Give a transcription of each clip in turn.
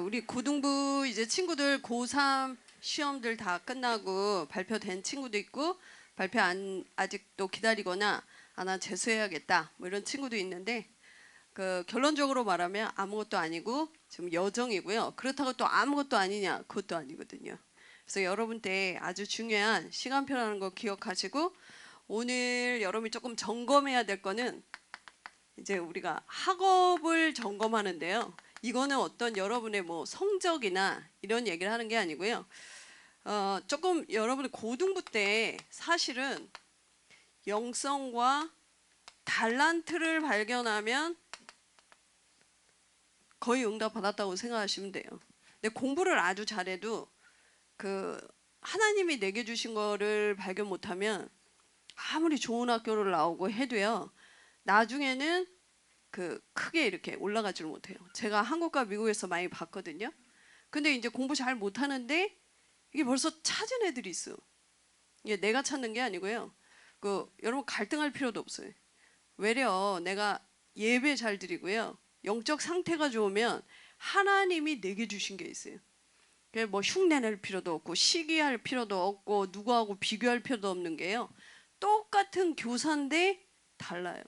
우리 고등부 이제 친구들 고3 시험들 다 끝나고 발표된 친구도 있고 발표 아직도 기다리거나 나 재수해야겠다 뭐 이런 친구도 있는데 결론적으로 말하면 아무것도 아니고 지금 여정이고요. 그렇다고 또 아무것도 아니냐 그것도 아니거든요. 그래서 여러분 때 아주 중요한 시간표라는 거 기억하시고 오늘 여러분이 조금 점검해야 될 거는 이제 우리가 학업을 점검하는데요. 이거는 어떤 여러분의 뭐 성적이나 이런 얘기를 하는 게 아니고요. 조금 여러분의 고등부 때 사실은 영성과 달란트를 발견하면 거의 응답 받았다고 생각하시면 돼요. 근데 공부를 아주 잘해도 하나님이 내게 주신 거를 발견 못하면 아무리 좋은 학교를 나오고 해도요. 나중에는 크게 이렇게 올라가지를 못해요. 제가 한국과 미국에서 많이 봤거든요. 근데 이제 공부 잘 못하는데 이게 벌써 찾은 애들이 있어. 이게 내가 찾는 게 아니고요. 여러분 갈등할 필요도 없어요. 외려 내가 예배 잘 드리고요. 영적 상태가 좋으면 하나님이 내게 주신 게 있어요. 뭐 흉내낼 필요도 없고 시기할 필요도 없고 누구하고 비교할 필요도 없는 게요. 똑같은 교사인데 달라요.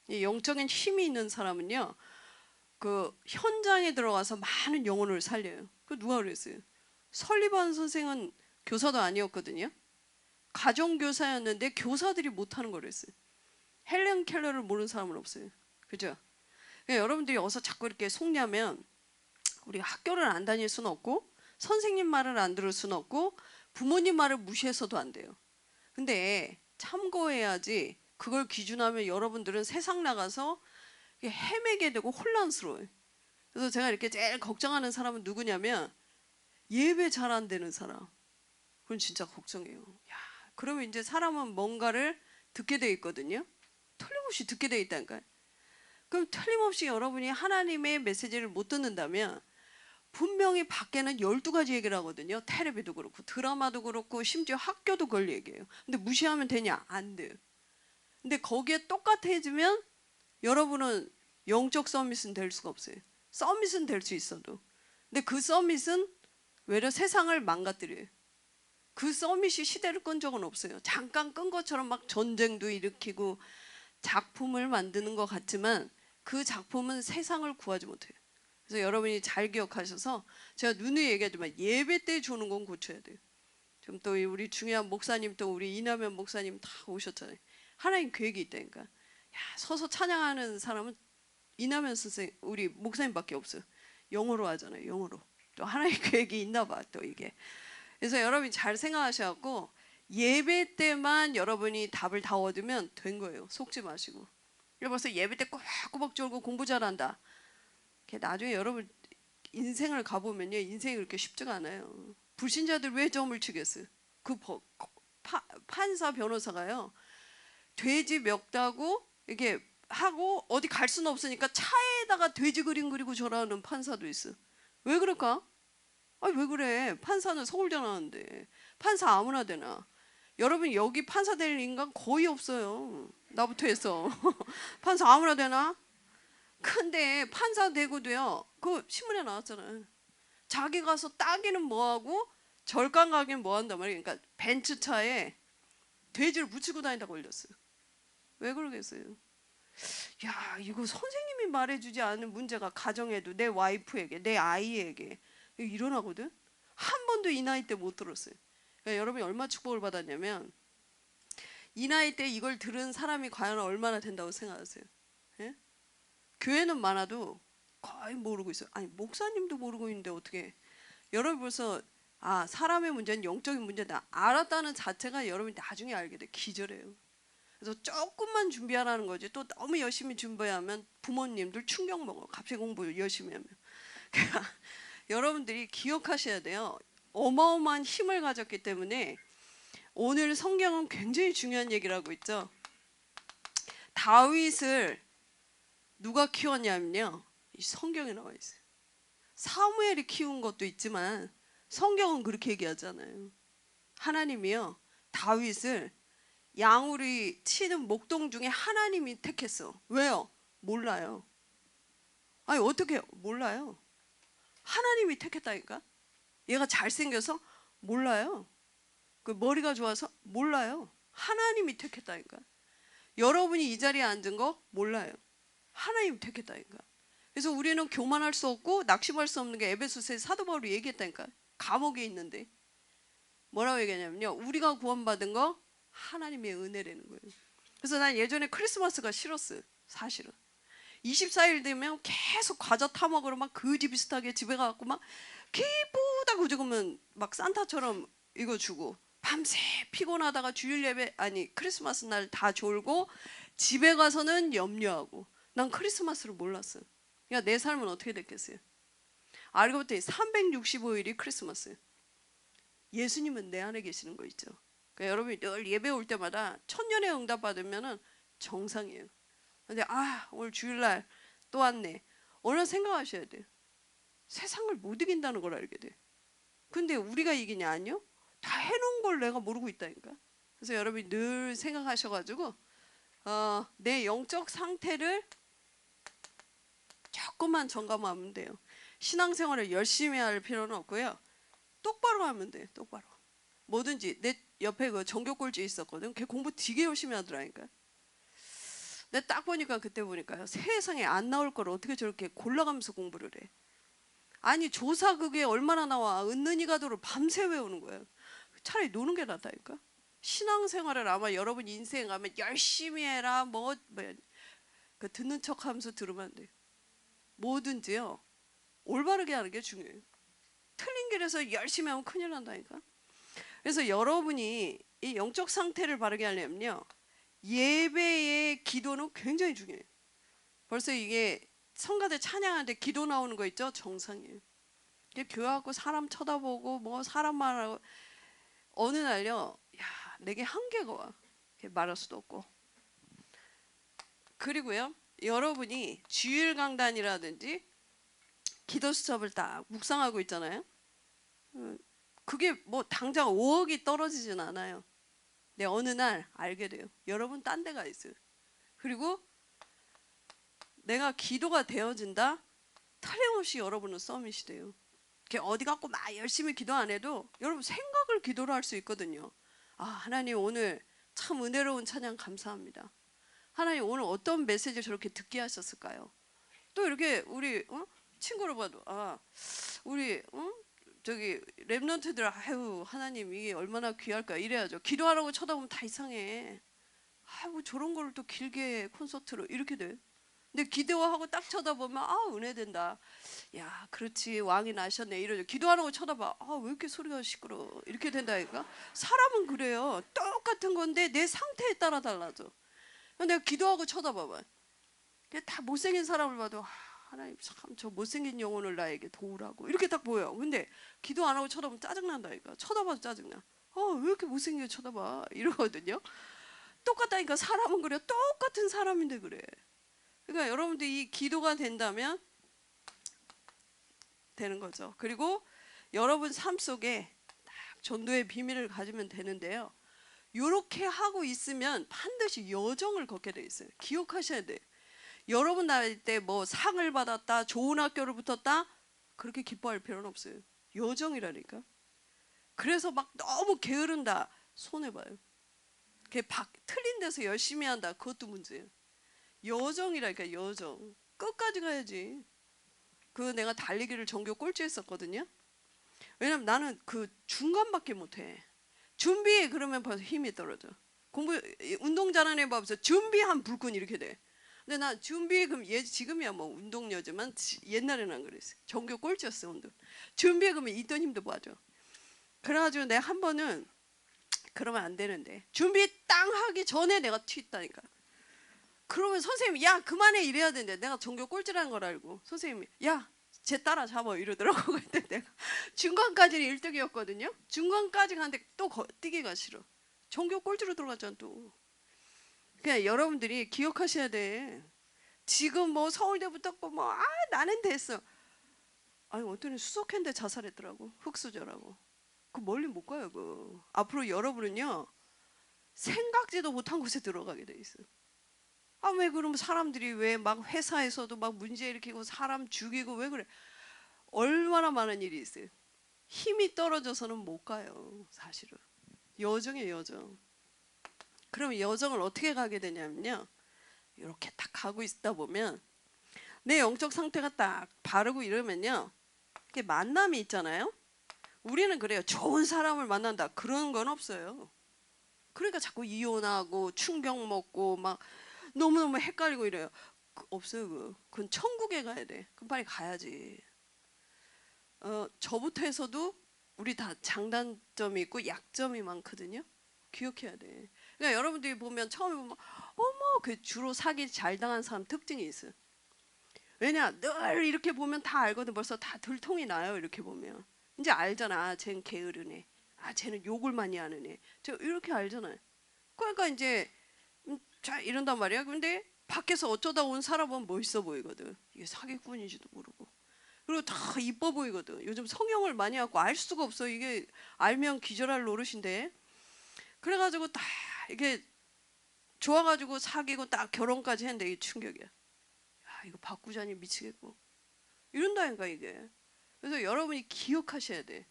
영적인 힘이 있는 사람은요. 현장에 들어가서 많은 영혼을 살려요. 누가 그랬어요? 설리반 선생은 교사도 아니었거든요. 가정교사였는데 교사들이 못하는 거랬어요. 헬렌 켈러를 모르는 사람은 없어요. 그죠? 그러니까 여러분들이 어서 자꾸 이렇게 속냐면 우리 학교를 안 다닐 수는 없고 선생님 말을 안 들을 수는 없고 부모님 말을 무시해서도 안 돼요. 근데 참고해야지 그걸 기준하면 여러분들은 세상 나가서 헤매게 되고 혼란스러워요. 그래서 제가 이렇게 제일 걱정하는 사람은 누구냐면 예배 잘 안 되는 사람. 그건 진짜 걱정해요. 야, 그러면 이제 사람은 뭔가를 듣게 돼 있거든요. 틀림없이 듣게 돼 있다니까요. 그럼 틀림없이 여러분이 하나님의 메시지를 못 듣는다면 분명히 밖에는 12가지 얘기를 하거든요. 텔레비도 그렇고 드라마도 그렇고 심지어 학교도 그걸 얘기해요. 근데 무시하면 되냐? 안 돼요. 근데 거기에 똑같아지면 여러분은 영적 서밋은 될 수가 없어요. 서밋은 될 수 있어도. 근데 그 서밋은 외려 세상을 망가뜨려요. 그 서밋이 시대를 끈 적은 없어요. 잠깐 끈 것처럼 막 전쟁도 일으키고 작품을 만드는 것 같지만 그 작품은 세상을 구하지 못해요. 그래서 여러분이 잘 기억하셔서 제가 누누이 얘기하지만 예배 때 주는 건 고쳐야 돼요. 좀 또 우리 중요한 목사님 또 우리 이남현 목사님 다 오셨잖아요. 하나님 계획이 있다니까. 야, 서서 찬양하는 사람은 이남현 선생 우리 목사님밖에 없어요. 영어로 하잖아요. 영어로. 또 하나님 계획이 있나 봐 또 이게. 그래서 여러분이 잘 생각하셔갖고 예배 때만 여러분이 답을 다 얻으면 된 거예요. 속지 마시고. 벌써 예배 때 꼬박꼬박 졸고 공부 잘한다. 나중에 여러분 인생을 가보면요. 인생이 그렇게 쉽지가 않아요. 불신자들 왜 점을 치겠어요? 판사 변호사가요. 돼지 멱다고 이렇게 하고 어디 갈 수는 없으니까 차에다가 돼지 그림 그리고 저러는 판사도 있어. 왜 그럴까? 아니 왜 그래? 판사는 서울대 나왔는데 판사 아무나 되나? 여러분 여기 판사 될 인간 거의 없어요. 나부터 해서 판사 아무나 되나? 근데 판사 되고도요. 그 신문에 나왔잖아요. 자기 가서 따기는 뭐하고 절간 가기는 뭐한단 말이에요. 그러니까 벤츠차에 돼지를 붙이고 다닌다고 걸렸어요. 왜 그러겠어요? 야 이거 선생님이 말해주지 않은 문제가 가정에도 내 와이프에게 내 아이에게 일어나거든. 한 번도 이 나이 때 못 들었어요. 그러니까 여러분이 얼마 축복을 받았냐면 이 나이 때 이걸 들은 사람이 과연 얼마나 된다고 생각하세요? 예? 교회는 많아도 거의 모르고 있어요. 아니 목사님도 모르고 있는데 어떻게? 여러분 벌써 사람의 문제는 영적인 문제다 알았다는 자체가 여러분이 나중에 알게 돼 기절해요. 그래서 조금만 준비하라는 거지. 또 너무 열심히 준비하면 부모님들 충격 먹어. 갑자기 공부 열심히 하면. 그러니까 여러분들이 기억하셔야 돼요. 어마어마한 힘을 가졌기 때문에 오늘 성경은 굉장히 중요한 얘기를 하고 있죠. 다윗을 누가 키웠냐면요. 이 성경에 나와 있어요. 사무엘이 키운 것도 있지만 성경은 그렇게 얘기하잖아요. 하나님이요. 다윗을 양우리 치는 목동 중에 하나님이 택했어. 왜요? 몰라요. 아니 어떻게 몰라요? 하나님이 택했다니까. 얘가 잘생겨서? 몰라요. 그 머리가 좋아서? 몰라요. 하나님이 택했다니까. 여러분이 이 자리에 앉은 거 몰라요. 하나님이 택했다니까. 그래서 우리는 교만할 수 없고 낙심할 수 없는 게 에베소서에 사도 바울이 얘기했다니까. 감옥에 있는데 뭐라고 얘기하냐면요, 우리가 구원받은 거 하나님의 은혜라는 거예요. 그래서 난 예전에 크리스마스가 싫었어요. 사실은 24일 되면 계속 과자 타먹으러 막 거지 비슷하게 집에 가갖고 막 기쁘다고 죽으면 막 산타처럼 이거 주고, 밤새 피곤하다가 주일 예배 아니 크리스마스 날 다 졸고 집에 가서는 염려하고. 난 크리스마스를 몰랐어요. 그러니까 내 삶은 어떻게 됐겠어요? 알고 봤더니 365일이 크리스마스. 예수님은 내 안에 계시는 거 있죠. 그러니까 여러분이 늘 예배 올 때마다 천년의 응답 받으면은 정상이에요. 근데 오늘 주일날 또 왔네. 오늘 생각하셔야 돼요. 세상을 못 이긴다는 걸 알게 돼. 근데 우리가 이기냐? 아니요. 다 해놓은 걸 내가 모르고 있다니까. 그래서 여러분이 늘 생각하셔가지고 내 영적 상태를 조금만 점검하면 돼요. 신앙생활을 열심히 할 필요는 없고요. 똑바로 하면 돼. 똑바로. 뭐든지. 내 옆에 그 전교 꼴찌 있었거든. 걔 공부 되게 열심히 하더라니까. 근데 딱 보니까 그때 보니까요, 세상에 안 나올 걸 어떻게 저렇게 골라가면서 공부를 해. 아니 조사 그게 얼마나 나와. 은는이 가도록 밤새 외우는 거예요. 차라리 노는 게 낫다니까. 신앙생활을 아마 여러분 인생 가면 열심히 해라 그 듣는 척하면서 들으면 안 돼요. 뭐든지요 올바르게 하는 게 중요해요. 틀린 길에서 열심히 하면 큰일 난다니까. 그래서 여러분이 이 영적 상태를 바르게 하려면요, 예배의 기도는 굉장히 중요해요. 벌써 이게 성가대 찬양하는데 기도 나오는 거 있죠? 정상이에요. 교회하고 사람 쳐다보고 뭐 사람 말하고. 어느 날요, 내게 한계가 와. 말할 수도 없고. 그리고요, 여러분이 주일 강단이라든지 기도 수첩을 딱 묵상하고 있잖아요. 그게 뭐 당장 5억이 떨어지진 않아요. 근데 어느 날 알게 돼요. 여러분 딴 데가 있어요. 그리고 내가 기도가 되어진다? 틀림없이 여러분은 서밋이 돼요. 어디 갖고 막 열심히 기도 안 해도 여러분 생각을 기도로 할 수 있거든요. 하나님 오늘 참 은혜로운 찬양 감사합니다. 하나님 오늘 어떤 메시지를 저렇게 듣게 하셨을까요? 또 이렇게 우리 친구를 봐도 우리 저기 랩런트들 하나님 이게 얼마나 귀할까 이래야죠. 기도하라고 쳐다보면 다 이상해. 뭐 저런 걸 또 길게 콘서트로 이렇게 돼. 근데 기도하고 딱 쳐다보면 은혜된다. 야 그렇지 왕이 나셨네 이러죠. 기도하라고 쳐다봐. 왜 이렇게 소리가 시끄러워 이렇게 된다니까. 사람은 그래요. 똑같은 건데 내 상태에 따라 달라져. 내가 기도하고 쳐다봐봐. 다 못생긴 사람을 봐도 하나님 참 저 못생긴 영혼을 나에게 도우라고 이렇게 딱 보여. 근데 기도 안 하고 쳐다보면 짜증난다니까. 쳐다봐도 짜증나. 왜 이렇게 못생겨 쳐다봐 이러거든요. 똑같다니까. 사람은 그래. 똑같은 사람인데 그래. 그러니까 여러분들 이 기도가 된다면 되는 거죠. 그리고 여러분 삶 속에 딱 전도의 비밀을 가지면 되는데요, 이렇게 하고 있으면 반드시 여정을 걷게 돼 있어요. 기억하셔야 돼요. 여러분 나이 때 뭐 상을 받았다, 좋은 학교를 붙었다, 그렇게 기뻐할 필요는 없어요. 여정이라니까. 그래서 막 너무 게으른다, 손해봐요. 틀린 데서 열심히 한다, 그것도 문제예요. 여정이라니까. 여정. 끝까지 가야지. 내가 달리기를 전교 꼴찌했었거든요. 왜냐면 나는 그 중간밖에 못해. 준비 그러면 벌써 힘이 떨어져. 운동 잘하는 애 봐서 준비한 불끈 이렇게 돼. 근데 나 준비 그럼 지금이야 뭐 운동녀지만 옛날에는 안 그랬어. 전교 꼴찌였어. 운동 준비 그러면 있던 힘도 빠져. 그래가지고 내가 한 번은 그러면 안 되는데 준비 땅 하기 전에 내가 튀었다니까. 그러면 선생님이 야 그만해 이래야 되는데 내가 전교 꼴찌라는 걸 알고 선생님이 야 쟤 따라잡아 이러더라고. 근데 내가 중간까지는 1등이었거든요 중간까지 가는데 또 뛰기가 싫어. 전교 꼴찌로 들어갔잖아 또. 그냥 여러분들이 기억하셔야 돼. 지금 뭐 서울대 붙었고 뭐 나는 됐어. 어떤 수석했는데 자살했더라고. 흑수저라고. 그 멀리 못 가요. 앞으로 여러분은요 생각지도 못한 곳에 들어가게 돼 있어요. 왜 그러면 사람들이 왜 막 회사에서도 막 문제 일으키고 사람 죽이고 왜 그래? 얼마나 많은 일이 있어요. 힘이 떨어져서는 못 가요. 사실은 여정이에요, 여정. 그럼 여정을 어떻게 가게 되냐면요, 이렇게 딱 가고 있다 보면 내 영적 상태가 딱 바르고 이러면요, 이렇게 만남이 있잖아요. 우리는 그래요. 좋은 사람을 만난다 그런 건 없어요. 그러니까 자꾸 이혼하고 충격 먹고 막 너무너무 헷갈리고 이래요. 없어요. 그건 천국에 가야 돼. 그럼 빨리 가야지. 저부터 해서도 우리 다 장단점이 있고 약점이 많거든요. 기억해야 돼. 그러니까 여러분들이 보면 처음에 보면 어머, 그 주로 사기 잘 당한 사람 특징이 있어요. 왜냐, 늘 이렇게 보면 다 알거든. 벌써 다 들통이 나요. 이렇게 보면 이제 알잖아. 아, 쟤는 게으르네. 아, 쟤는 욕을 많이 하는 애. 저 이렇게 알잖아요. 그러니까 이제 자 이런단 말이야. 근데 밖에서 어쩌다 온 사람은 멋있어 보이거든. 이게 사기꾼인지도 모르고. 그리고 다 이뻐 보이거든. 요즘 성형을 많이 하고 알 수가 없어. 이게 알면 기절할 노릇인데. 그래가지고 다 이게 좋아가지고 사귀고 딱 결혼까지 했는데 이게 충격이야. 야, 이거 바꾸자니 미치겠고. 이런다니까 이게. 그래서 여러분이 기억하셔야 돼.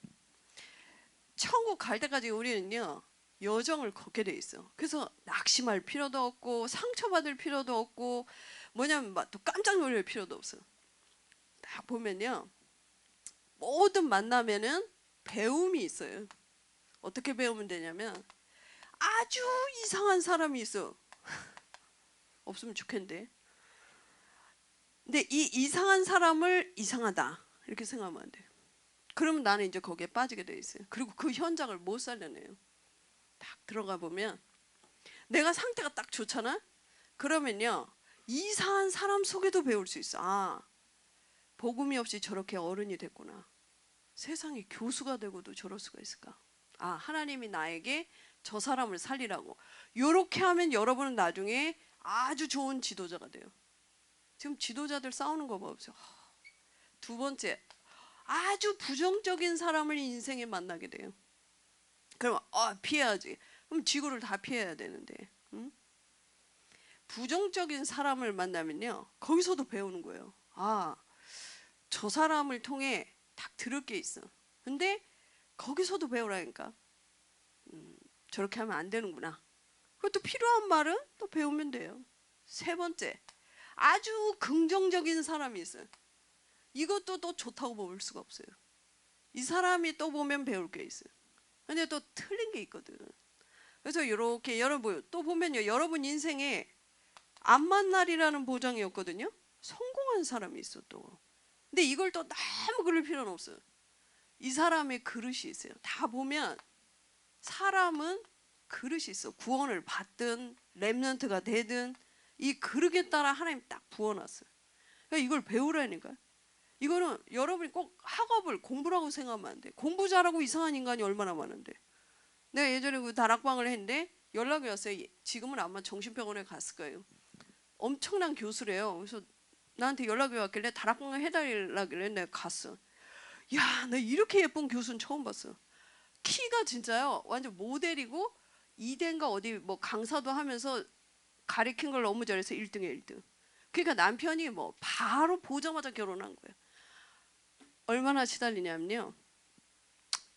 천국 갈 때까지 우리는요, 여정을 걷게 돼 있어. 그래서 낙심할 필요도 없고 상처받을 필요도 없고 뭐냐면 막 또 깜짝 놀랄 필요도 없어. 딱 보면요, 모든 만남에는 배움이 있어요. 어떻게 배우면 되냐면 아주 이상한 사람이 있어. 없으면 좋겠는데. 근데 이 이상한 사람을 이상하다 이렇게 생각하면 안 돼. 그러면 나는 이제 거기에 빠지게 돼 있어요. 그리고 그 현장을 못 살려내요. 딱 들어가 보면 내가 상태가 딱 좋잖아. 그러면요, 이상한 사람 속에도 배울 수 있어. 아, 복음이 없이 저렇게 어른이 됐구나. 세상에 교수가 되고도 저럴 수가 있을까? 아, 하나님이 나에게 저 사람을 살리라고. 이렇게 하면 여러분은 나중에 아주 좋은 지도자가 돼요. 지금 지도자들 싸우는 거 보세요. 두 번째, 아주 부정적인 사람을 인생에 만나게 돼요. 그럼 피해야지. 그럼 지구를 다 피해야 되는데. 응? 부정적인 사람을 만나면요, 거기서도 배우는 거예요. 아, 저 사람을 통해 딱 들을 게 있어. 근데 거기서도 배우라니까. 저렇게 하면 안 되는구나. 그것도 필요한 말은 또 배우면 돼요. 세 번째, 아주 긍정적인 사람이 있어요. 이것도 또 좋다고 볼 수가 없어요. 이 사람이 또 보면 배울 게 있어요. 근데 또 틀린 게 있거든. 그래서 이렇게 여러분 또 보면요, 여러분 인생에 안 만날이라는 보장이 없거든요. 성공한 사람이 있어 또. 근데 이걸 또 너무 그럴 필요는 없어요. 이 사람의 그릇이 있어요. 다 보면 사람은 그릇이 있어. 구원을 받든 렘넌트가 되든 이 그릇에 따라 하나님 딱 부어놨어요. 그러니까 이걸 배우라니까. 이거는 여러분이 꼭 학업을 공부라고 생각하면 안 돼. 공부 잘하고 이상한 인간이 얼마나 많은데. 내가 예전에 그 다락방을 했는데 연락이 왔어요. 지금은 아마 정신병원에 갔을 거예요. 엄청난 교수래요. 그래서 나한테 연락이 왔길래 다락방을 해달라길래 내가 갔어. 야, 나 이렇게 예쁜 교수는 처음 봤어. 키가 진짜요, 완전 모델이고 이대인가 어디 뭐 강사도 하면서 가리킨 걸 너무 잘해서 1등이에요, 1등. 그러니까 남편이 뭐 바로 보자마자 결혼한 거예요. 얼마나 시달리냐면요,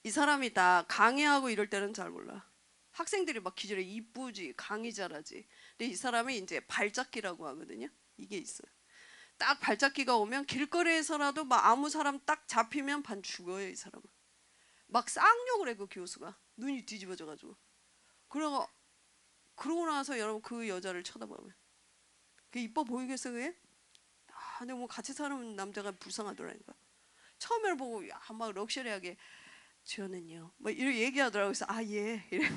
이 사람이 다 강의하고 이럴 때는 잘 몰라. 학생들이 막 기절해. 이쁘지, 강의 잘하지. 근데 이 사람이 이제 발작기라고 하거든요. 이게 있어요. 딱 발작기가 오면 길거리에서라도 막 아무 사람 딱 잡히면 반 죽어요, 이 사람은. 막 쌍욕을 해, 그 교수가. 눈이 뒤집어져 가지고. 그러고 나서 여러분 그 여자를 쳐다보면 그 이뻐 보이겠어, 그게? 아, 근데 뭐 같이 사는 남자가 불쌍하더라니까. 처음에 보고 야, 막 럭셔리하게 저는요 뭐 이렇게 얘기하더라고요. 그래서 아, 예, 이래.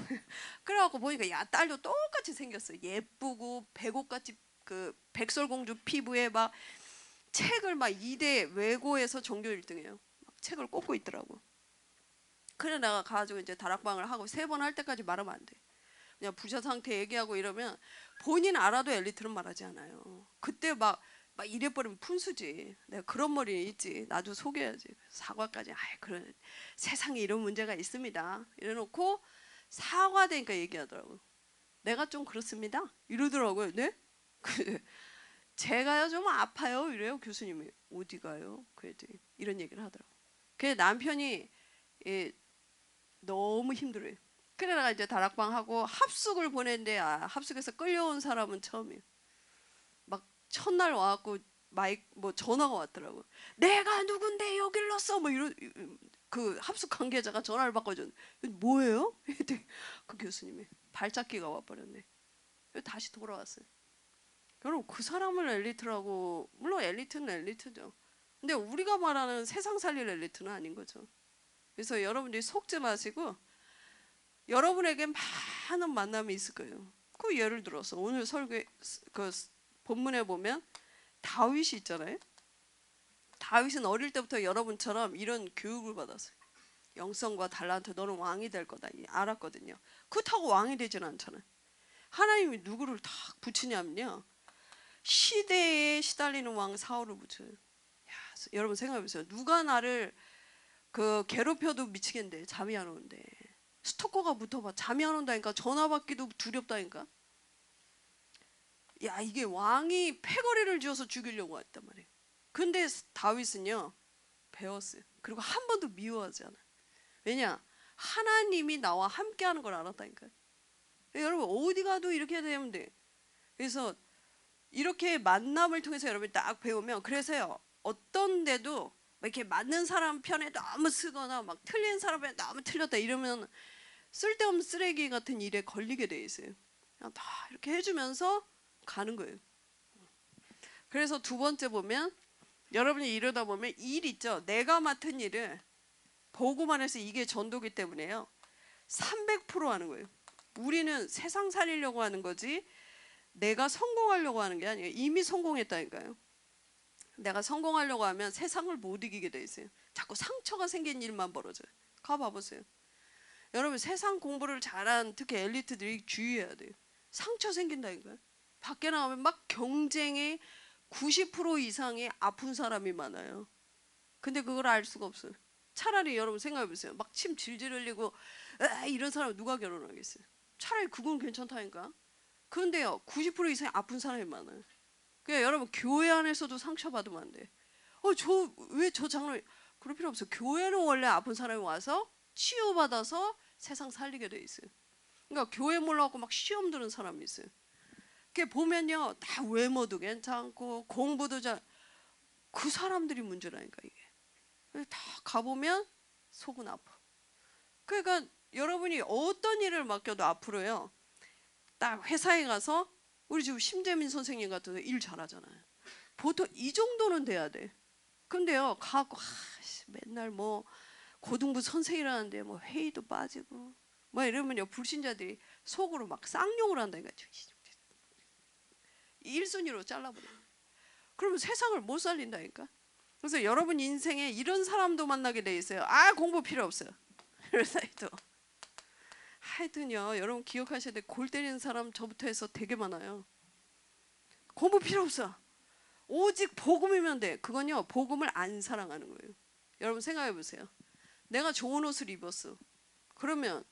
그래갖고 보니까 야, 딸도 똑같이 생겼어. 예쁘고 백옥같이 그 백설공주 피부에 막 책을 막 2대 외고에서 전교 1등이에요. 책을 꽂고 있더라고. 그래 내가 가지고 이제 다락방을 하고 3번 할 때까지 말하면 안 돼. 그냥 부자 상태 얘기하고 이러면 본인 알아도 엘리트는 말하지 않아요. 그때 막 이래버리면 푼수지. 내가 그런 머리 있지. 나도 속여야지. 사과까지. 아, 그런 세상에 이런 문제가 있습니다. 이래놓고 사과되니까 얘기하더라고. 내가 좀 그렇습니다. 이러더라고요. 네? 제가요 좀 아파요 이래요. 교수님이 어디 가요? 그랬더니 이런 얘기를 하더라고. 그 남편이 너무 힘들어요. 그러다가 이제 다락방 하고 합숙을 보냈는데 합숙에서 끌려온 사람은 처음이에요. 막 첫날 와갖고 뭐 전화가 왔더라고. 내가 누군데 여길 넣었어 뭐 이런 그 합숙 관계자가 전화를 바꿔줬는데 뭐예요? 그 교수님이 발작기가 와버렸네. 다시 돌아왔어요. 여러분 그 사람을 엘리트라고, 물론 엘리트는 엘리트죠. 근데 우리가 말하는 세상 살릴 엘리트는 아닌 거죠. 그래서 여러분들이 속지 마시고 여러분에게 많은 만남이 있을 거예요. 그 예를 들어서 오늘 설교 그 본문에 보면 다윗이 있잖아요. 다윗은 어릴 때부터 여러분처럼 이런 교육을 받았어요. 영성과 달란트, 너는 왕이 될 거다 알았거든요. 그렇다고 왕이 되진 않잖아요. 하나님이 누구를 딱 붙이냐면요, 시대에 시달리는 왕 사울을 붙여요. 여러분 생각해보세요. 누가 나를 그 괴롭혀도 미치겠는데 잠이 안 오는데, 스토커가 붙어봐 잠이 안 온다니까, 전화 받기도 두렵다니까. 야, 이게 왕이 패거리를 지어서 죽이려고 했단 말이에요. 근데 다윗은요 배웠어요. 그리고 한 번도 미워하지 않아요. 왜냐? 하나님이 나와 함께하는 걸 알았다니까요. 여러분 어디 가도 이렇게 되면 돼. 그래서 이렇게 만남을 통해서 여러분이 딱 배우면, 그래서요 어떤 데도 이렇게 맞는 사람 편에 너무 쓰거나 막 틀린 사람 편에 너무 틀렸다 이러면 쓸데없는 쓰레기 같은 일에 걸리게 돼 있어요. 그냥 다 이렇게 해주면서 가는 거예요. 그래서 두 번째 보면, 여러분이 이러다 보면 일 있죠. 내가 맡은 일을 보고만 해서 이게 전도기 때문에요 300% 하는 거예요. 우리는 세상 살리려고 하는 거지 내가 성공하려고 하는 게 아니에요. 이미 성공했다니까요. 내가 성공하려고 하면 세상을 못 이기게 돼 있어요. 자꾸 상처가 생긴 일만 벌어져요. 가봐보세요. 여러분 세상 공부를 잘한 특히 엘리트들이 주의해야 돼요. 상처 생긴다니까요. 밖에 나가면 막 경쟁에 90% 이상의 아픈 사람이 많아요. 근데 그걸 알 수가 없어요. 차라리 여러분 생각해보세요. 막 침 질질 흘리고 이런 사람 누가 결혼하겠어요? 차라리 그건 괜찮다니까. 그런데요 90% 이상의 아픈 사람이 많아요. 그러니까 여러분 교회 안에서도 상처받으면 안 돼. 왜 저 장로, 그럴 필요 없어요. 교회는 원래 아픈 사람이 와서 치유받아서 세상 살리게 돼 있어요. 그러니까 교회 몰라갖고 막 시험 드는 사람이 있어요. 그게 보면요 다 외모도 괜찮고 공부도 잘, 그 사람들이 문제라니까 이게. 다 가보면 속은 아파. 그러니까 여러분이 어떤 일을 맡겨도 앞으로요 딱 회사에 가서, 우리 지금 심재민 선생님 같은 일 잘하잖아요. 보통 이 정도는 돼야 돼. 근데요 가고 맨날 뭐 고등부 선생이라는데 뭐 회의도 빠지고 뭐 이러면요 불신자들이 속으로 막 쌍욕을 한다니까. 1순위로 잘라버려. 그러면 세상을 못 살린다니까. 그래서 여러분 인생에 이런 사람도 만나게 돼 있어요. 공부 필요 없어요. 그래서 하여튼요 여러분 기억하셔야 돼. 골 때리는 사람 저부터 해서 되게 많아요. 공부 필요 없어. 오직 복음이면 돼. 그건요 복음을 안 사랑하는 거예요. 여러분 생각해 보세요. 내가 좋은 옷을 입었어. 그러면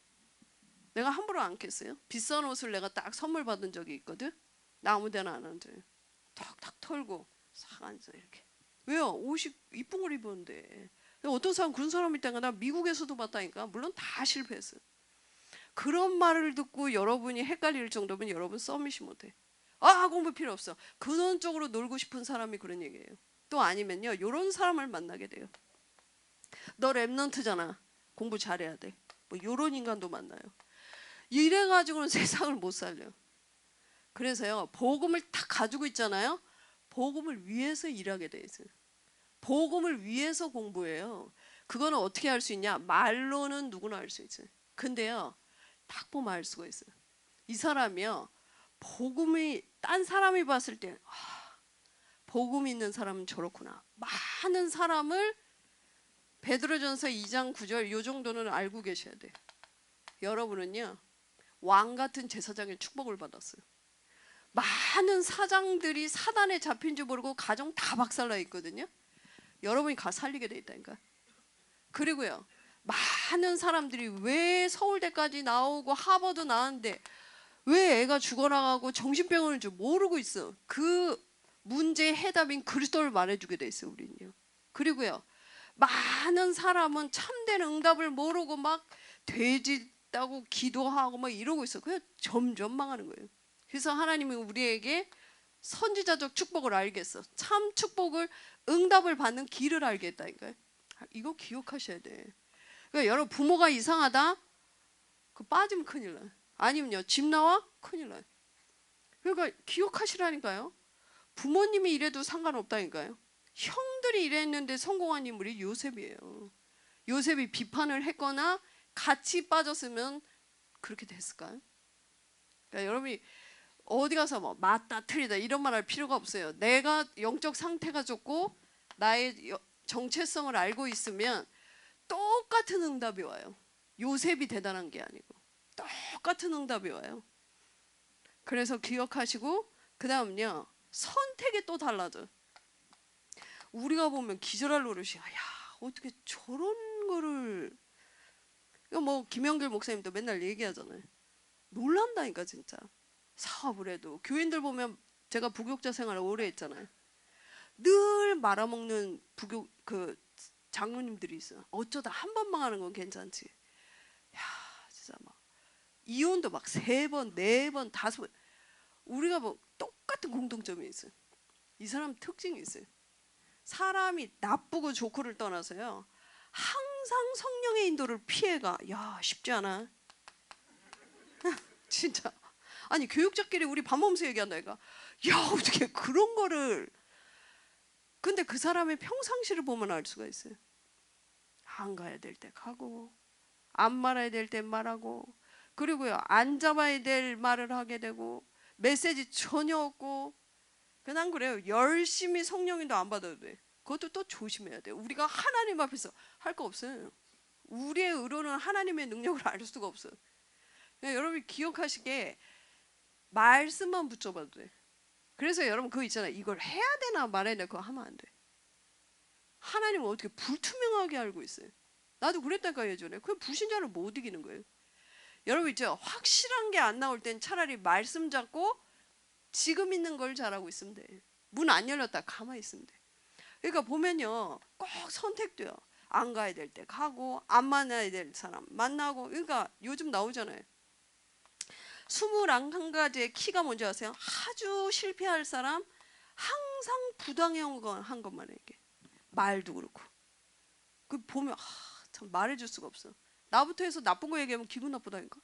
내가 함부로 안겠어요? 비싼 옷을 내가 딱 선물 받은 적이 있거든. 나 아무 데나 안 앉아요. 턱턱 털고 싹 앉아 이렇게. 왜요? 옷이 이쁜 걸 입었는데. 어떤 사람 그런 사람이 있다니까. 나 미국에서도 봤다니까. 물론 다 실패했어요. 그런 말을 듣고 여러분이 헷갈릴 정도면 여러분 서밋이 못해. 공부 필요 없어. 그런 쪽으로 놀고 싶은 사람이 그런 얘기예요. 또 아니면요 이런 사람을 만나게 돼요. 너 랩넌트잖아. 공부 잘해야 돼. 뭐 이런 인간도 만나요. 이래가지고는 세상을 못 살려. 그래서요 복음을 딱 가지고 있잖아요. 복음을 위해서 일하게 돼 있어요. 복음을 위해서 공부해요. 그거는 어떻게 할 수 있냐? 말로는 누구나 할 수 있어요. 근데요 딱 보면 알 수가 있어요. 이 사람이요 복음이 딴 사람이 봤을 때 복음 있는 사람은 저렇구나. 많은 사람을 베드로전서 2장 9절 요 정도는 알고 계셔야 돼요. 여러분은요 왕 같은 제사장의 축복을 받았어요. 많은 사장들이 사단에 잡힌 줄 모르고 가정 다 박살나 있거든요. 여러분이 가 살리게 돼 있다니까. 그리고요 많은 사람들이 왜 서울대까지 나오고 하버드 나왔는데 왜 애가 죽어나가고 정신병원인 줄 모르고 있어. 그 문제의 해답인 그리스도를 말해주게 돼 있어요. 우리는요. 그리고요, 많은 사람은 참된 응답을 모르고 막 돼지다고 기도하고 막 이러고 있어. 그냥 점점 망하는 거예요. 그래서 하나님이 우리에게 선지자적 축복을 알겠어. 참 축복을, 응답을 받는 길을 알게 했다니까요. 이거 기억하셔야 돼. 그러니까 여러분, 부모가 이상하다? 그 빠지면 큰일 나요. 아니면요, 집 나와? 큰일 나요. 그러니까 기억하시라니까요. 부모님이 이래도 상관없다니까요. 형들이 이랬는데 성공한 인물이 요셉이에요. 요셉이 비판을 했거나 같이 빠졌으면 그렇게 됐을까요? 그러니까 여러분이 어디 가서 뭐 맞다 틀리다 이런 말 할 필요가 없어요. 내가 영적 상태가 좋고 나의 정체성을 알고 있으면 똑같은 응답이 와요. 요셉이 대단한 게 아니고 똑같은 응답이 와요. 그래서 기억하시고, 그 다음은요, 선택이 또 달라져. 우리가 보면 기절할 노릇이야. 야, 어떻게 저런 거를. 뭐 김영길 목사님도 맨날 얘기하잖아요. 놀란다니까 진짜. 사업을 해도 교인들 보면, 제가 부교육자 생활을 오래 했잖아요. 늘 말아먹는 부교 그 장로님들이 있어. 어쩌다 한 번 망하는 건 괜찮지. 야, 진짜 막 이혼도 막 3번, 4번, 5번. 우리가 뭐 똑같은 공통점이 있어요. 이 사람 특징이 있어요. 사람이 나쁘고 좋고를 떠나서요, 항상 성령의 인도를 피해가. 야, 쉽지 않아. 진짜. 아니, 교육자끼리 우리 밥 먹으면서 얘기한다니까. 야, 어떻게 그런 거를. 근데 그 사람의 평상시를 보면 알 수가 있어요. 안 가야 될 때 가고, 안 말아야 될 때 말하고, 그리고요, 안 잡아야 될 말을 하게 되고, 메시지 전혀 없고. 그냥 그래요. 열심히 성령인도 안 받아도 돼. 그것도 또 조심해야 돼. 우리가 하나님 앞에서 할 거 없어요. 우리의 의로는 하나님의 능력을 알 수가 없어요. 여러분이 기억하시게, 말씀만 붙잡아도 돼. 그래서 여러분 그거 있잖아요. 이걸 해야 되나 말아야 되나, 그거 하면 안 돼. 하나님은 어떻게 불투명하게 알고 있어요. 나도 그랬다니까 예전에. 그 불신자를 못 이기는 거예요. 여러분 있죠, 확실한 게 안 나올 땐 차라리 말씀 잡고 지금 있는 걸 잘하고 있으면 돼. 문 안 열렸다 가만히 있으면 돼. 그러니까 보면요, 꼭 선택돼요. 안 가야 될 때 가고, 안 만나야 될 사람 만나고. 그러니까 요즘 나오잖아요. 21가지의 키가 뭔지 아세요? 아주 실패할 사람, 항상 부당한 것만 얘기해. 말도 그렇고. 그 보면 참 말해줄 수가 없어. 나부터 해서 나쁜 거 얘기하면 기분 나쁘다니까.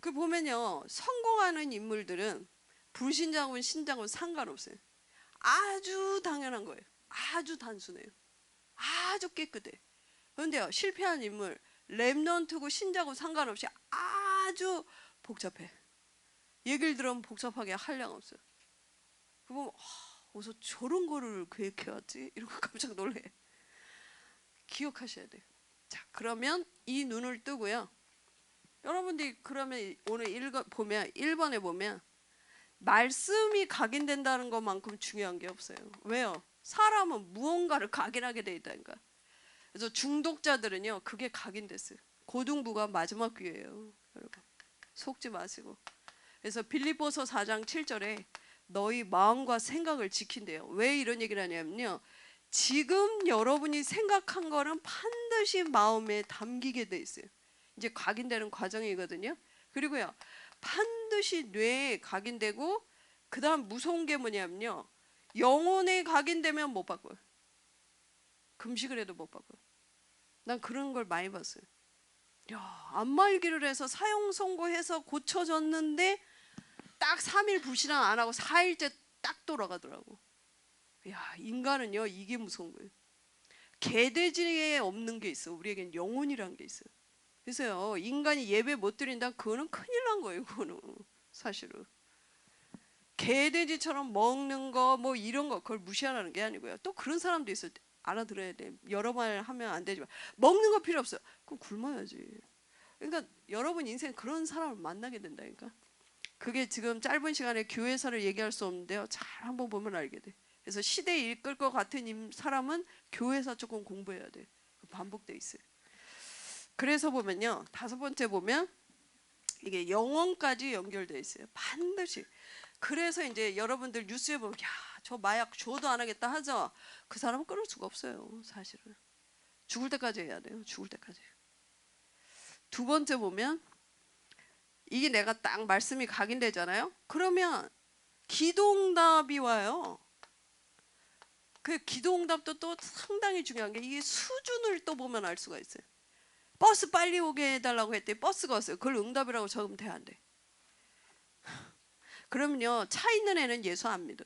그 보면요, 성공하는 인물들은 불신자하고는 신자하고는 상관없어요. 아주 당연한 거예요. 아주 단순해요. 아주 깨끗해. 그런데요, 실패한 인물, 렘넌트고 신자고 상관없이 아주 복잡해. 얘기를 들으면 복잡하게 한량 없어요. 그 보면 어디서 저런 거를 계획해왔지? 이러고 깜짝 놀래. 기억하셔야 돼요. 자, 그러면 이 눈을 뜨고요. 여러분들이 그러면 오늘 보면 1번에 보면 말씀이 각인된다는 것만큼 중요한 게 없어요. 왜요? 사람은 무언가를 각인하게 돼 있다니까. 그래서 중독자들은요, 그게 각인됐어요. 고등부가 마지막 기회예요. 여러분 속지 마시고. 그래서 빌립보서 4장 7절에 너희 마음과 생각을 지킨대요. 왜 이런 얘기를 하냐면요, 지금 여러분이 생각한 거는 반드시 마음에 담기게 돼 있어요. 이제 각인되는 과정이거든요. 그리고요, 반드시 뇌에 각인되고, 그 다음 무서운 게 뭐냐면요, 영혼에 각인되면 못 바꿔요. 금식을 해도 못 바꿔요. 난 그런 걸 많이 봤어요. 야, 안마일기를 해서 사형 선고해서 고쳐졌는데 딱 3일 불신앙 안 하고 4일째 딱 돌아가더라고. 야, 인간은요, 이게 무서운 거예요. 개돼지에 없는 게 있어. 우리에겐 영혼이란 게 있어요. 그래서요, 인간이 예배 못 드린다, 그거는 큰일 난 거예요. 그거는 사실은 개돼지처럼 먹는 거 뭐 이런 거 그걸 무시하라는 게 아니고요. 또 그런 사람도 있어요. 알아들어야 돼. 여러 말 하면 안 되지만 먹는 거 필요 없어요. 그럼 굶어야지. 그러니까 여러분 인생 그런 사람을 만나게 된다니까. 그게 지금 짧은 시간에 교회사를 얘기할 수 없는데요, 잘 한번 보면 알게 돼. 그래서 시대에 이끌 것 같은 사람은 교회사 조금 공부해야 돼. 반복돼 있어요. 그래서 보면요, 5번째 보면 이게 영혼까지 연결돼 있어요. 반드시. 그래서 이제 여러분들 뉴스에 보면 야, 저 마약 줘도 안 하겠다 하죠. 그 사람은 끊을 수가 없어요. 사실은 죽을 때까지 해야 돼요. 죽을 때까지. 두 번째 보면 이게 내가 딱 말씀이 각인되잖아요. 그러면 기도응답이 와요. 그 기도응답도 또 상당히 중요한 게 이게 수준을 또 보면 알 수가 있어요. 버스 빨리 오게 해달라고 했더니 버스가 왔어요. 그걸 응답이라고 적으면 돼, 안 돼? 그러면요, 차 있는 애는 예수 안 믿어.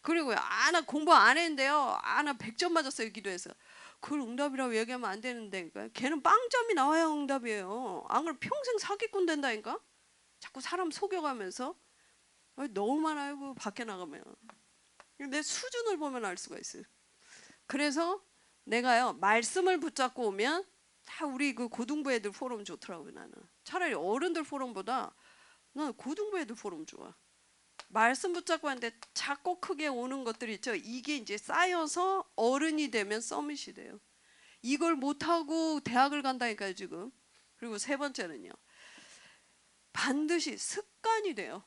그리고요, 나 공부 안 했는데요, 나 100점 맞았어요, 기도해서. 그걸 응답이라고 얘기하면 안 되는데, 걔는 빵점이 나와야 응답이에요. 안 그러면 평생 사기꾼 된다니까? 자꾸 사람 속여가면서. 너무 많아요, 그 밖에 나가면. 내 수준을 보면 알 수가 있어요. 그래서 내가요, 말씀을 붙잡고 오면 다 우리 그 고등부 애들 포럼 좋더라고요, 나는. 차라리 어른들 포럼보다 나는 고등부 애들 포럼 좋아. 말씀 붙잡고 하는데 작고 크게 오는 것들 있죠. 이게 이제 쌓여서 어른이 되면 서밋이 돼요. 이걸 못하고 대학을 간다니까요, 지금. 그리고 세 번째는요, 반드시 습관이 돼요.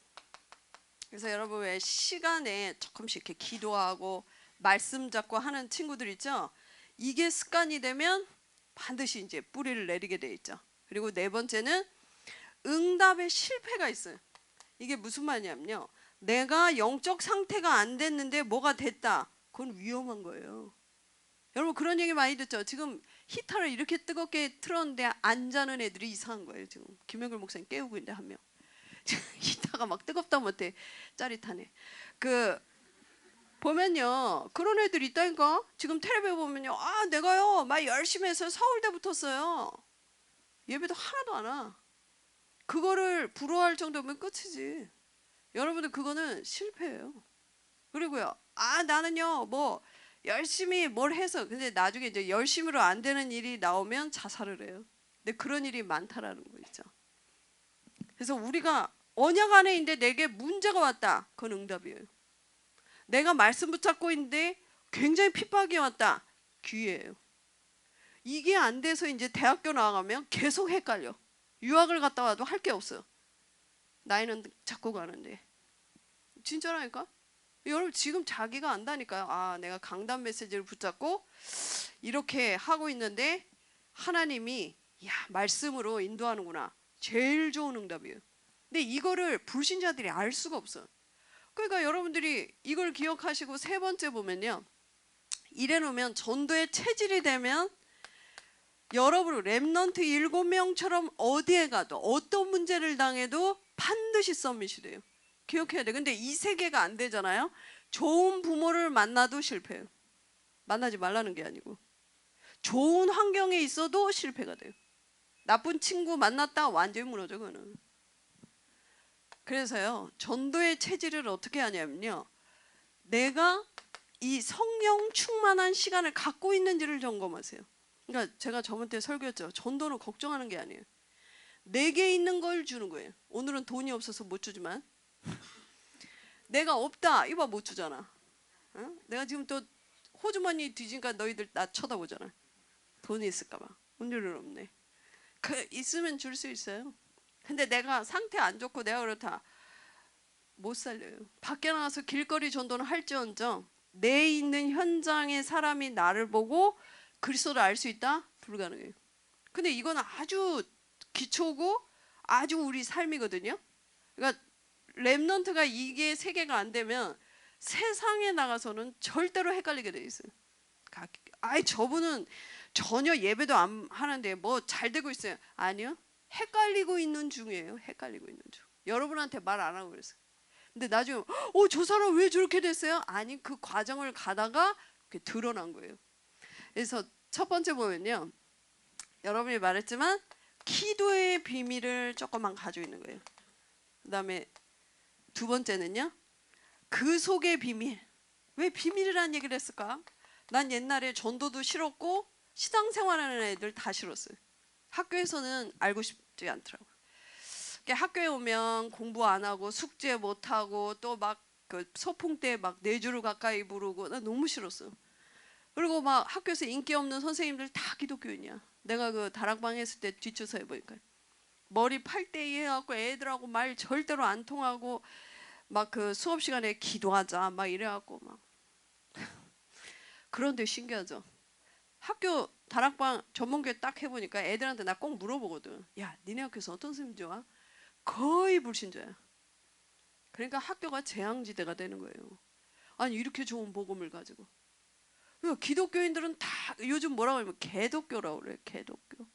그래서 여러분 왜 시간에 조금씩 이렇게 기도하고 말씀 잡고 하는 친구들 있죠? 이게 습관이 되면 반드시 이제 뿌리를 내리게 돼 있죠. 그리고 네 번째는 응답의 실패가 있어요. 이게 무슨 말이냐면요, 내가 영적 상태가 안 됐는데 뭐가 됐다. 그건 위험한 거예요. 여러분 그런 얘기 많이 듣죠? 지금 히터를 이렇게 뜨겁게 틀었는데 안 자는 애들이 이상한 거예요. 지금 김영글 목사님 깨우고 있는데 한 명. 히터가 막 뜨겁다 못해 짜릿하네. 그 보면요, 그런 애들이 있다니까. 지금 텔레비에 보면요, 내가요 막 열심히 해서 서울대 붙었어요. 예배도 하나도 안 와. 그거를 부러워할 정도면 끝이지. 여러분들 그거는 실패예요. 그리고요, 나는요 뭐 열심히 뭘 해서, 근데 나중에 이제 열심히로 안 되는 일이 나오면 자살을 해요. 근데 그런 일이 많다라는 거 있죠. 그래서 우리가 언약 안에 있는데 내게 문제가 왔다. 그건 응답이에요. 내가 말씀 붙잡고 있는데 굉장히 핍박이 왔다. 기회예요. 이게 안 돼서 이제 대학교 나가면 계속 헷갈려. 유학을 갔다 와도 할 게 없어요. 나이는 자꾸 가는데. 진짜라니까? 여러분 지금 자기가 안다니까요. 내가 강단 메시지를 붙잡고 이렇게 하고 있는데 하나님이 말씀으로 인도하는구나. 제일 좋은 응답이에요. 근데 이거를 불신자들이 알 수가 없어요. 그러니까 여러분들이 이걸 기억하시고 세 번째 보면요, 이래 놓으면 전도의 체질이 되면 여러분 렘넌트 7명처럼 어디에 가도 어떤 문제를 당해도 반드시 서밋이 돼요. 기억해야 돼. 근데 이 세 개가 안 되잖아요. 좋은 부모를 만나도 실패해요. 만나지 말라는 게 아니고, 좋은 환경에 있어도 실패가 돼요. 나쁜 친구 만났다 완전히 무너져 그거는. 그래서요, 전도의 체질을 어떻게 하냐면요, 내가 이 성령 충만한 시간을 갖고 있는지를 점검하세요. 그러니까 제가 저번 때 설교했죠. 전도는 걱정하는 게 아니에요. 내게 있는 걸 주는 거예요. 오늘은 돈이 없어서 못 주지만 내가 없다 이거 못 주잖아. 내가 지금 또 호주머니 뒤지니까 너희들 나 쳐다보잖아. 돈이 있을까 봐. 오늘은 없네. 그 있으면 줄 수 있어요. 근데 내가 상태 안 좋고 내가 그렇다 못 살려요. 밖에 나가서 길거리 전도는 할지언정 내 있는 현장의 사람이 나를 보고 그리스도를 알 수 있다? 불가능해요. 근데 이건 아주 기초고 아주 우리 삶이거든요. 그러니까 렘넌트가 이게 세 개가 안 되면 세상에 나가서는 절대로 헷갈리게 돼 있어요. 저분은 전혀 예배도 안 하는데 뭐 잘 되고 있어요. 아니요. 헷갈리고 있는 중이에요. 헷갈리고 있는 중. 여러분한테 말 안 하고 그랬어요. 근데 나중에 저 사람 왜 저렇게 됐어요? 아니 그 과정을 가다가 그게 드러난 거예요. 그래서 첫 번째 보면요, 여러분이 말했지만 기도의 비밀을 조금만 가지고 있는 거예요. 그 다음에 두 번째는요, 그 속의 비밀. 왜 비밀이라는 얘기를 했을까? 난 옛날에 전도도 싫었고 신앙생활하는 애들 다 싫었어요. 학교에서는 알고 싶지 않더라고요. 학교에 오면 공부 안 하고 숙제 못 하고 또 막 그 소풍 때 막 4주를 가까이 부르고 나 너무 싫었어요. 그리고 막 학교에서 인기 없는 선생님들 다 기독교인이야. 내가 그 다락방에 있을 때 뒷조사 해보니까 머리 팔대이 해갖고 애들하고 말 절대로 안 통하고 막 그 수업 시간에 기도하자 막 이래갖고 막 그런데 신기하죠. 학교 다락방 전문교회 딱 해보니까 애들한테 나 꼭 물어보거든. 야, 니네 학교에서 어떤 선생님 좋아? 거의 불신자야. 그러니까 학교가 재앙지대가 되는 거예요. 아니 이렇게 좋은 복음을 가지고. 그러니까 기독교인들은 다 요즘 뭐라고 하면 개독교라고 그래요. 개독교.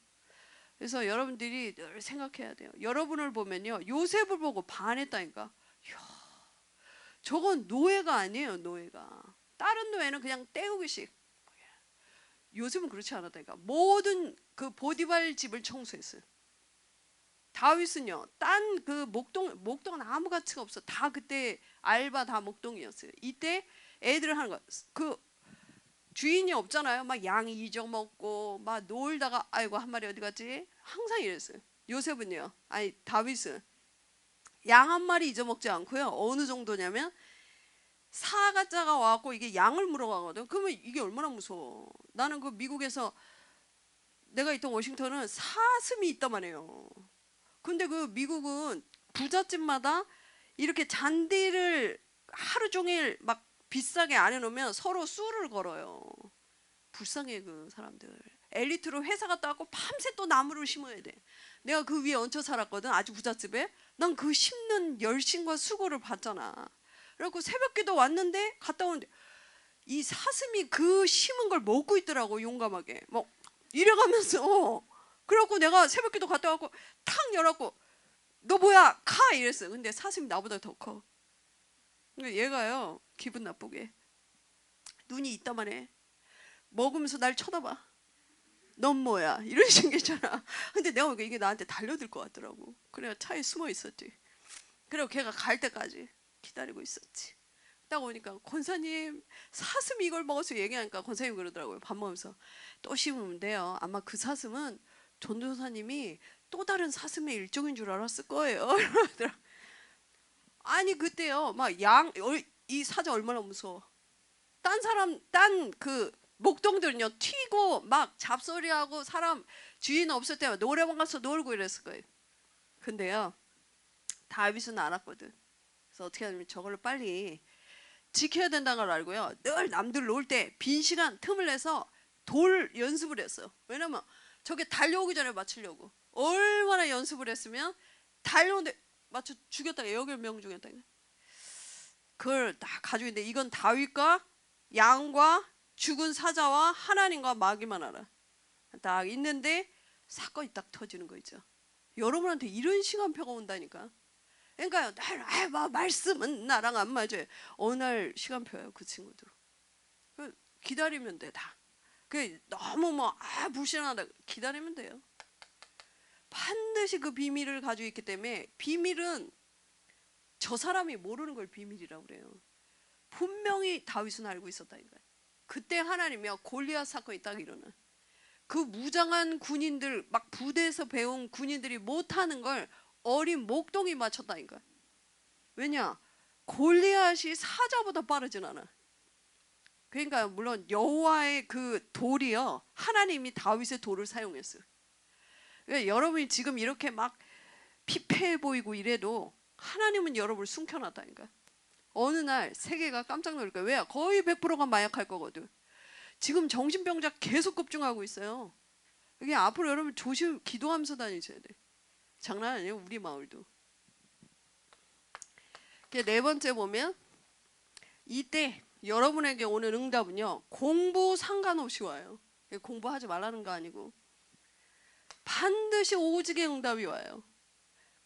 그래서 여러분들이 늘 생각해야 돼요. 여러분을 보면요, 요셉을 보고 반했다니까. 이야, 저건 노예가 아니에요. 노예가. 다른 노예는 그냥 때우기식. 요셉은 그렇지 않았다니까. 모든 그 보디발 집을 청소했어요. 다윗은요, 딴 그 목동은 아무 가치가 없어. 다 그때 알바 다 목동이었어요. 이때 애들을 하는 거. 그 주인이 없잖아요. 막 양 잊어먹고 막 놀다가 아이고 한 마리 어디 갔지? 항상 이랬어요. 요셉은요, 아니 다윗은 양 한 마리 잊어먹지 않고요. 어느 정도냐면 사가자가 와갖고 이게 양을 물어가거든. 그러면 이게 얼마나 무서워. 나는 그 미국에서 내가 있던 워싱턴은 사슴이 있다만 해요. 근데 그 미국은 부잣집마다 이렇게 잔디를 하루 종일 막 비싸게 안 해놓으면 서로 수를 걸어요. 불쌍해 그 사람들. 엘리트로 회사 갔다 왔고 밤새 또 나무를 심어야 돼. 내가 그 위에 얹혀 살았거든. 아주 부잣집에. 난 그 심는 열심과 수고를 봤잖아. 그래갖고 새벽기도 왔는데 갔다 오는데 이 사슴이 그 심은 걸 먹고 있더라고. 용감하게 뭐 이래가면서. 그래갖고 내가 새벽기도 갔다 왔고 탁 열었고 너 뭐야 가 이랬어. 근데 사슴이 나보다 더 커. 얘가요 기분 나쁘게 눈이 있다만 해. 먹으면서 날 쳐다봐. 넌 뭐야 이런 식이잖아. 근데 내가 보니까 이게 나한테 달려들 것 같더라고. 그래가 차에 숨어 있었지. 그리고 걔가 갈 때까지 기다리고 있었지. 딱 오니까 권사님 사슴이 이걸 먹어서 얘기하니까 권사님 그러더라고요. 밥 먹으면서 또 심으면 돼요. 아마 그 사슴은 전도사님이 또 다른 사슴의 일종인 줄 알았을 거예요. 이러더라. 아니 그때요 막 이 사자 얼마나 무서워. 딴 사람 딴 그 목동들은요 튀고 막 잡소리하고 사람 주인 없을 때 노래방 가서 놀고 이랬을 거예요. 근데요 다윗은 알았거든. 그래서 어떻게 하냐면 저걸로 빨리 지켜야 된다는 걸 알고요. 늘 남들 놀 때 빈 시간 틈을 내서 돌 연습을 했어요. 왜냐면 저게 달려오기 전에 맞추려고. 얼마나 연습을 했으면 달려오는데 맞춰 죽였다가 여길 명중했다. 그걸 딱 가지고 있는데 이건 다윗과 양과 죽은 사자와 하나님과 마귀만 알아. 딱 있는데 사건이 딱 터지는 거 있죠. 여러분한테 이런 시간표가 온다니까. 그러니까요, 말씀은 나랑 안 맞아요. 어느 날 시간표예요, 그 친구들. 기다리면 돼, 다. 너무 불신하다 기다리면 돼요. 반드시 그 비밀을 가지고 있기 때문에 비밀은 저 사람이 모르는 걸 비밀이라고 그래요. 분명히 다윗은 알고 있었다니까요. 그때 하나님이요 골리앗 사건이 딱 일어나. 그 무장한 군인들 막 부대에서 배운 군인들이 못하는 걸 어린 목동이 맞췄다니까. 왜냐? 골리앗이 사자보다 빠르진 않아. 그러니까 물론 여호와의 그 돌이요 하나님이 다윗의 돌을 사용했어요. 그러니까 여러분이 지금 이렇게 막 피폐해 보이고 이래도 하나님은 여러분을 숨겨놨다니까. 어느 날 세계가 깜짝 놀랄 거예요. 왜? 거의 100%가 마약할 거거든. 지금 정신병자 계속 급증하고 있어요. 그게 앞으로 여러분 조심 기도하면서 다니셔야 돼. 장난 아니에요. 우리 마을도. 네 번째 보면 이때 여러분에게 오는 응답은요 공부 상관없이 와요. 공부하지 말라는 거 아니고 반드시 오직의 응답이 와요.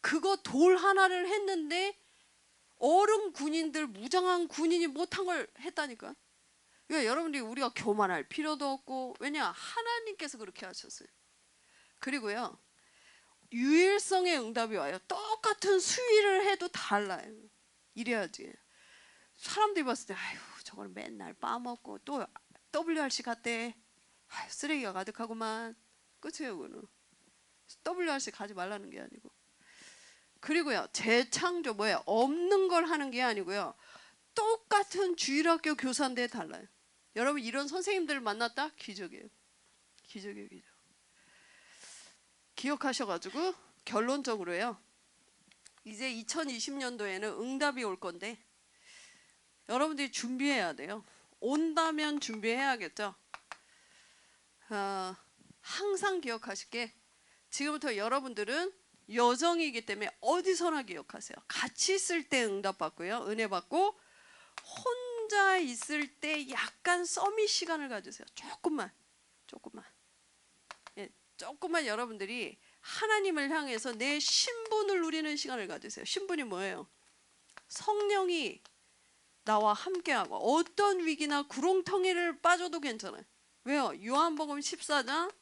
그거 돌 하나를 했는데 어른 군인들 무장한 군인이 못한 걸 했다니까. 그러니까 여러분들이 우리가 교만할 필요도 없고 왜냐 하나님께서 그렇게 하셨어요. 그리고요 유일성의 응답이 와요. 똑같은 수위를 해도 달라요. 이래야지. 사람들이 봤을 때 아유 저걸 맨날 빠먹고 또 WRC 갔대. 아유, 쓰레기가 가득하구만. 끝이에요. 그거는 WRC 가지 말라는 게 아니고. 그리고요 재창조 뭐예요? 없는 걸 하는 게 아니고요 똑같은 주일학교 교사인데 달라요. 여러분 이런 선생님들을 만났다? 기적이에요. 기적이에요. 기적. 기억하셔가지고 결론적으로요. 이제 2020년도에는 응답이 올 건데 여러분들이 준비해야 돼요. 온다면 준비해야겠죠. 항상 기억하실 게 지금부터 여러분들은 여정이기 때문에 어디서나 기억하세요. 같이 있을 때 응답 받고요. 은혜 받고 혼자 있을 때 약간 서밋 시간을 가지세요. 조금만. 예, 조금만 여러분들이 하나님을 향해서 내 신분을 누리는 시간을 가지세요. 신분이 뭐예요? 성령이 나와 함께하고 어떤 위기나 구렁텅이를 빠져도 괜찮아요. 왜요? 요한복음 14장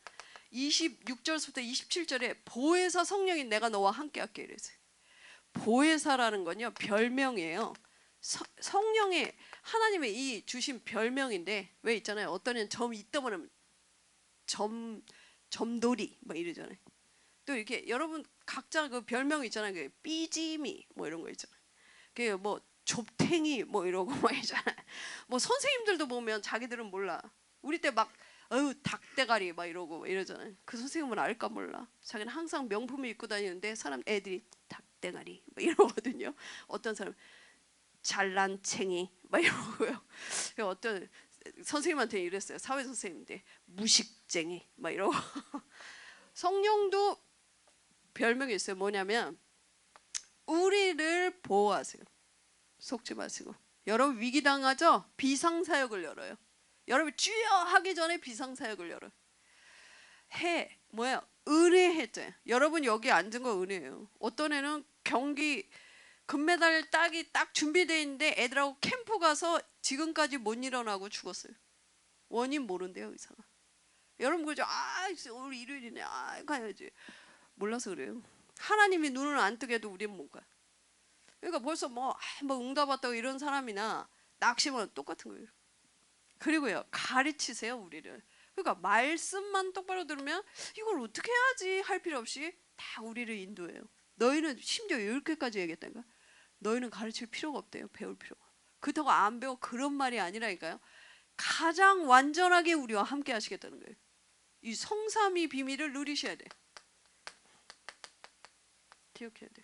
26절부터 27절에 보혜사 성령이 내가 너와 함께할게 이랬어요. 보혜사라는 건요 별명이에요. 성령의 하나님의 이 주신 별명인데 왜 있잖아요. 어떤 애는 점 있다 보면 점돌이 뭐 이러잖아요. 또 이렇게 여러분 각자 그 별명 있잖아요. 그 삐지미 뭐 이런 거 있잖아요. 그 뭐 좁탱이 뭐 이러고 막 있잖아요. 뭐 선생님들도 보면 자기들은 몰라. 우리 때 막 닭대가리 막 이러고 이러잖아요. 그 선생님은 알까 몰라. 자기는 항상 명품을 입고 다니는데 애들이 닭대가리 막 이러거든요. 어떤 사람 잘난챙이 막 이러고요. 어떤 선생님한테 이랬어요. 사회 선생님인데 무식쟁이 막 이러고. 성령도 별명이 있어요. 뭐냐면 우리를 보호하세요. 속지 마시고. 여러분 위기 당하죠? 비상사역을 열어요. 여러분 주여 하기 전에 비상사역을 열어요. 뭐야? 은혜 해제. 여러분 여기 앉은 거 은혜예요. 어떤 애는 경기 금메달 따기 딱 준비되어 있는데 애들하고 캠프 가서 지금까지 못 일어나고 죽었어요. 원인 모른대요 의사가. 여러분 그죠? 오늘 일요일이네. 가야지. 몰라서 그래요. 하나님이 눈을 안 뜨게도 우리는 못 가. 그러니까 벌써 뭐 응답 왔다고 이런 사람이나 낙심은 똑같은 거예요. 그리고요 가르치세요 우리를. 그러니까 말씀만 똑바로 들으면 이걸 어떻게 해야지 할 필요 없이 다 우리를 인도해요. 너희는 심지어 10개까지 얘기했다니까. 너희는 가르칠 필요가 없대요. 배울 필요가. 그렇다고 안 배워 그런 말이 아니라니까요. 가장 완전하게 우리와 함께 하시겠다는 거예요. 이 성삼위 비밀을 누리셔야 돼. 기억해야 돼.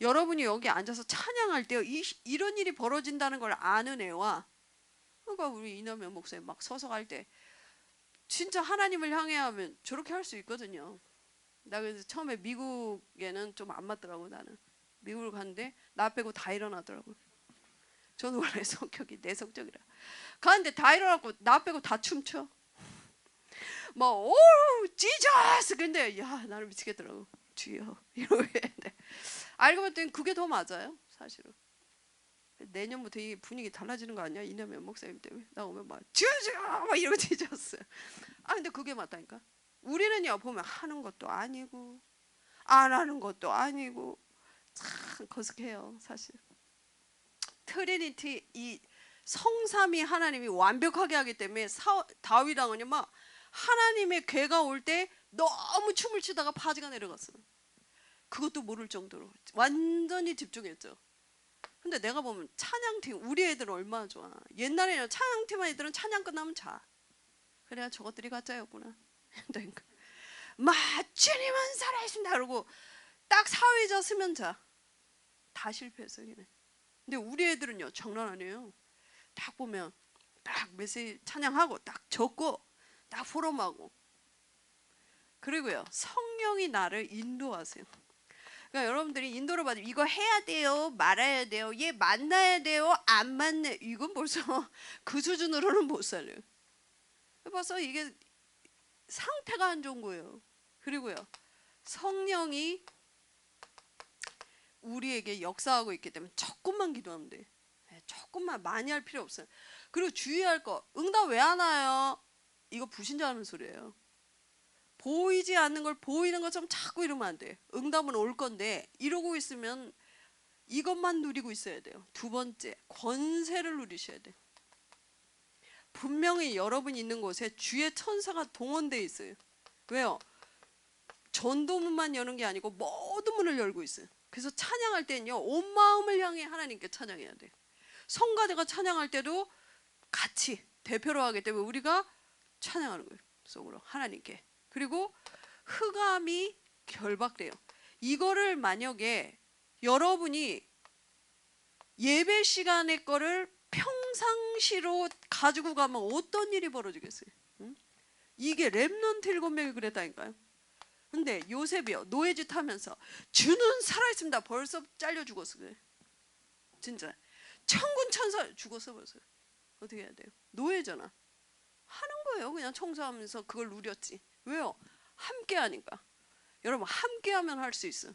여러분이 여기 앉아서 찬양할 때 이런 일이 벌어진다는 걸 아는 애와 그러니까 우리 이남현 목사님 막 서서 갈 때 진짜 하나님을 향해 하면 저렇게 할 수 있거든요. 나 그래서 처음에 미국에는 좀 안 맞더라고. 나는 미국을 갔는데 나 빼고 다 일어나더라고요. 저는 원래 성격이 내성적이라 가는데 다 일어나고 나 빼고 다 춤춰. 오 지저스. 근데 야 나는 미치겠더라고. 주여 이러고 했는데 알고 봤더니 그게 더 맞아요 사실은. 내년부터 이 분위기 달라지는 거 아니야? 이남현 목사님 때문에 나 오면 막 주저 막 이러고 뒤졌어요. 근데 그게 맞다니까. 우리는요 보면 하는 것도 아니고 안 하는 것도 아니고 참 거쓱해요 사실. 트리니티 이 성삼위 하나님이 완벽하게 하기 때문에 다윗왕은요 막 하나님의 괴가 올 때 너무 춤을 추다가 바지가 내려갔어요. 그것도 모를 정도로 완전히 집중했죠. 근데 내가 보면 찬양팀 우리 애들은 얼마나 좋아. 옛날에는 찬양팀 애들은 찬양 끝나면 자. 그래야 저것들이 가짜였구나. 막 주님은 살아있습니다 그러고 딱 사회자 쓰면 자. 다 실패했어 걔네. 근데 우리 애들은요 장난 아니에요. 딱 보면 딱 메시지 찬양하고 딱 적고 딱 포럼하고. 그리고요 성령이 나를 인도하세요. 그러니까 여러분들이 인도를 받으면 이거 해야 돼요 말아야 돼요 얘 만나야 돼요 안 만나 이건 벌써 그 수준으로는 못 살려요. 벌써 이게 상태가 안 좋은 거예요. 그리고요 성령이 우리에게 역사하고 있기 때문에 조금만 기도하면 돼. 조금만 많이 할 필요 없어요. 그리고 주의할 거 응답 왜 안 와요? 이거 불신자하는 소리예요. 보이지 않는 걸 보이는 것처럼 자꾸 이러면 안 돼. 응답은 올 건데 이러고 있으면 이것만 누리고 있어야 돼요. 두 번째 권세를 누리셔야 돼. 분명히 여러분이 있는 곳에 주의 천사가 동원되어 있어요. 왜요? 전도문만 여는 게 아니고 모든 문을 열고 있어요. 그래서 찬양할 때는요 온 마음을 향해 하나님께 찬양해야 돼. 성가대가 찬양할 때도 같이 대표로 하기 때문에 우리가 찬양하는 거예요. 속으로 하나님께. 그리고 흑암이 결박돼요. 이거를 만약에 여러분이 예배 시간의 거를 평상시로 가지고 가면 어떤 일이 벌어지겠어요? 응? 이게 렘넌트 7명이 그랬다니까요. 근데 요셉이요, 노예짓 하면서 주는 살아있습니다. 벌써 잘려 죽었어. 그래. 진짜 천군 천사 죽었어 벌써. 어떻게 해야 돼요? 노예잖아. 하는 거예요. 그냥 청소하면서 그걸 누렸지. 왜요? 함께 하니까. 여러분 함께 하면 할 수 있어.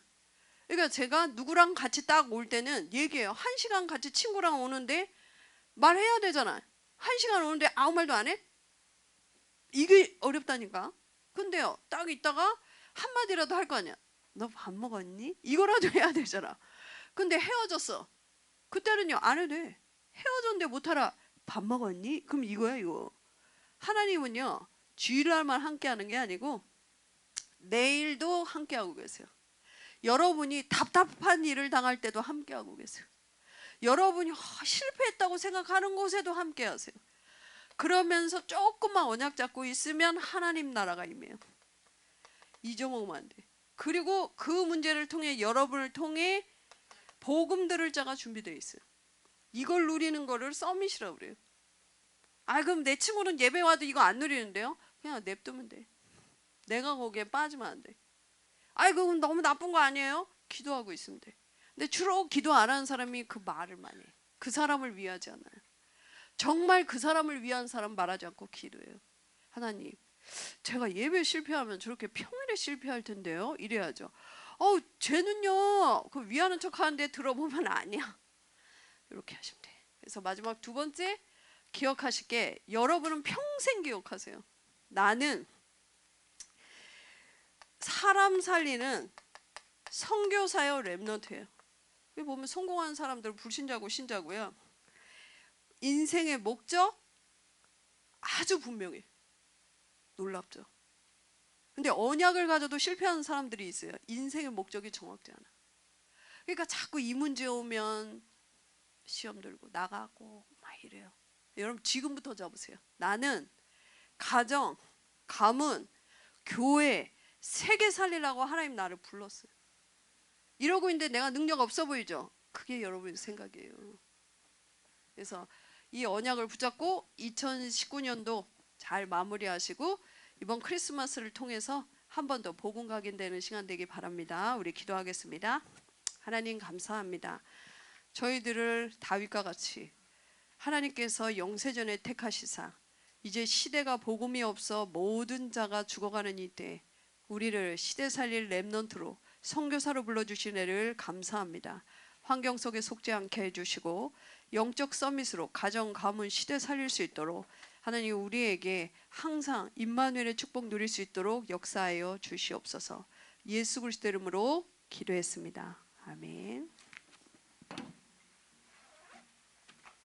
그러니까 제가 누구랑 같이 딱 올 때는 얘기해요. 1시간 같이 친구랑 오는데 말해야 되잖아. 1시간 오는데 아무 말도 안 해? 이게 어렵다니까. 근데요, 딱 있다가 한마디라도 할 거 아니야. 너 밥 먹었니? 이거라도 해야 되잖아. 근데 헤어졌어. 그때는요, 안 해도 돼. 헤어졌는데 못하라. 밥 먹었니? 그럼 이거야 이거. 하나님은요, 주일날만 함께 하는 게 아니고 내일도 함께 하고 계세요. 여러분이 답답한 일을 당할 때도 함께 하고 계세요. 여러분이 실패했다고 생각하는 곳에도 함께 하세요. 그러면서 조금만 언약 잡고 있으면 하나님 나라가 임해요. 잊어먹으면 안 돼. 그리고 그 문제를 통해 여러분을 통해 복음 들을 자가 준비되어 있어요. 이걸 누리는 거를 서밋이라고 그래요. 아, 그럼 내 친구는 예배 와도 이거 안 누리는데요? 그냥 냅두면 돼. 내가 거기에 빠지면 안 돼. 아이, 그건 너무 나쁜 거 아니에요? 기도하고 있으면 돼. 근데 주로 기도 안 하는 사람이 그 말을 많이 해. 그 사람을 위하지 않아요. 정말 그 사람을 위한 사람 말하지 않고 기도해요. 하나님, 제가 예배 실패하면 저렇게 평일에 실패할 텐데요. 이래야죠. 쟤는요, 그 위하는 척 하는데 들어보면 아니야. 이렇게 하시면 돼. 그래서 마지막 두 번째 기억하실 게, 여러분은 평생 기억하세요. 나는 사람 살리는 선교사요, 렘넌트예요. 여기 보면 성공한 사람들 불신자고 신자고요. 인생의 목적 아주 분명해. 놀랍죠. 근데 언약을 가져도 실패하는 사람들이 있어요. 인생의 목적이 정확지 않아. 그러니까 자꾸 이 문제 오면 시험 들고 나가고 막 이래요. 여러분 지금부터 잡으세요. 나는 가정, 가문, 교회, 세계 살리라고 하나님 나를 불렀어요. 이러고 있는데 내가 능력 없어 보이죠? 그게 여러분의 생각이에요. 그래서 이 언약을 붙잡고 2019년도 잘 마무리하시고 이번 크리스마스를 통해서 한 번 더 복음 각인되는 시간 되기 바랍니다. 우리 기도하겠습니다. 하나님 감사합니다. 저희들을 다윗과 같이 하나님께서 영세전에 택하시사 이제 시대가 복음이 없어 모든 자가 죽어가는 이때 우리를 시대 살릴 렘넌트로 선교사로 불러주신 애를 감사합니다. 환경 속에 속지 않게 해주시고 영적 서밋으로 가정, 가문, 시대 살릴 수 있도록 하나님 우리에게 항상 임마누엘의 축복 누릴 수 있도록 역사하여 주시옵소서. 예수 그리스도 이름으로 기도했습니다. 아멘.